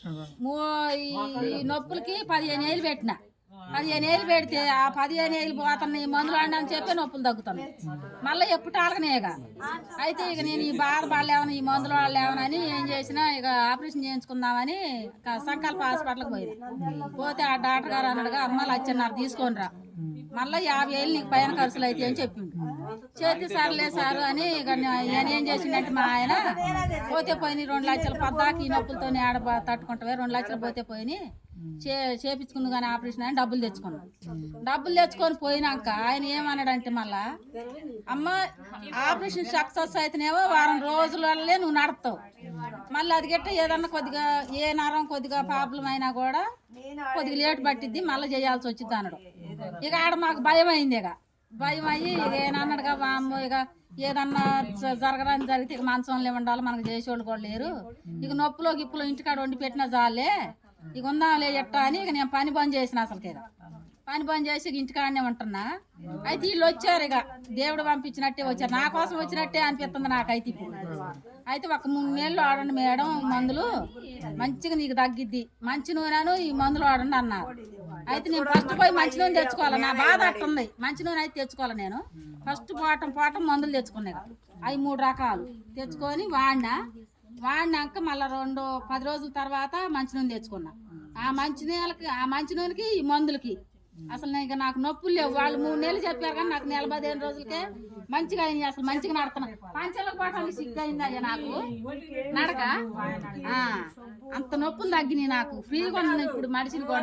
ఈ నొప్పులకి 15 ఏళ్ళు పెట్టిన. 15 ఏళ్ళు పెడితే ఆ 15 ఏళ్ళు పోతున్నాయి మందులు ఆడని చెప్పి నొప్పులు తగ్గుతున్నాయి. మళ్ళీ ఎప్పుడు ఆలకనేగా. అయితే ఇక నేను ఈ బాధ పడలేమని ఈ మందులు వాడలేమని ఏం చేసినా ఇక ఆపరేషన్ చేయించుకుందామని సంకల్ప హాస్పిటల్కి పోతే ఆ డాక్టర్ గారు అన్నాడుగా, అమ్మ లచ్చన్నర తీసుకొని రా, మళ్ళీ 50 ఏళ్ళు నీకు పైన ఖర్చులు అయితే అని చెప్పిండు. చేతి సర్లే సారు అని ఇక నేను ఏం చేసిందంటే మా ఆయన పోతే పోయినాయి 2 లక్షలు పద్దాకి ఈ నొప్పులతో ఆడ తట్టుకుంటావే 2 లక్షలు పోతే పోయినాయి చేపించుకుంది కానీ ఆపరేషన్ అని డబ్బులు తెచ్చుకున్నాం. డబ్బులు తెచ్చుకొని పోయినాక ఆయన ఏమన్నాడంటే మళ్ళా, అమ్మ ఆపరేషన్ సక్సెస్ అయితేనేమో వారం రోజులనే నువ్వు నడతావు, మళ్ళీ అది గట్ట ఏదన్నా కొద్దిగా ఏ నరం కొద్దిగా ప్రాబ్లం అయినా కూడా కొద్దిగా లేట్ పట్టిద్ది, మళ్ళీ చేయాల్సి వచ్చింది అన్నాడు. ఇక ఆడ మాకు భయం అయింది. ఇక భయం అయ్యి ఇక ఏమన్నాడుగా, మా అమ్మ ఇక ఏదన్నా జరగడానికి జరిగితే ఇక మంచంలో ఉండాలి, మనకు చేసేవాళ్ళు కూడా లేరు, ఇక నొప్పులో గిప్పులో ఇంటికాడ వండి పెట్టినా చాలే, ఇక ఉందాంలే ఎట్టా అని ఇక నేను పని బంద్ చేసిన. అసలుకి ఇక పని బంద్ చేసి ఇంటికాడనే ఉంటున్నా. అయితే వీళ్ళు వచ్చారు, ఇక దేవుడు పంపించినట్టే వచ్చారు, నా కోసం వచ్చినట్టే అనిపిస్తుంది నాకైతే ఇప్పుడు. అయితే ఒక 3 నెలలు వాడండి మేడం మందులు, మంచిగా నీకు తగ్గిద్ది, మంచి నూనెను ఈ మందులు వాడండి అన్నారు. అయితే నేను ఫస్ట్ పోయి మంచి నూనె తెచ్చుకోవాలి, నా బాధ అట్టుంది, మంచి నూనె అయితే తెచ్చుకోవాలి. నేను ఫస్ట్ పోవటం మందులు తెచ్చుకున్నాయి, అవి 3 రకాలు తెచ్చుకొని వాడినాక మళ్ళీ 10 రోజుల తర్వాత మంచి నూనె తెచ్చుకున్నా. ఆ మంచి నూనెకి ఈ మందులకి అసలు ఇక నాకు నొప్పులు లేవు. వాళ్ళు 3 నెలలు చెప్పారు కానీ నాకు 15 రోజులకే మంచిగా అయినాయి. అసలు మంచిగా నడుతున్నా, పంచలకు పోవటానికి సిగ్గు అయింది అయ్యా నాకు నడక. అంత నొప్పులు తగ్గినాయి నాకు, ఫ్రీగా ఉన్నాను ఇప్పుడు మనిషిని కూడా.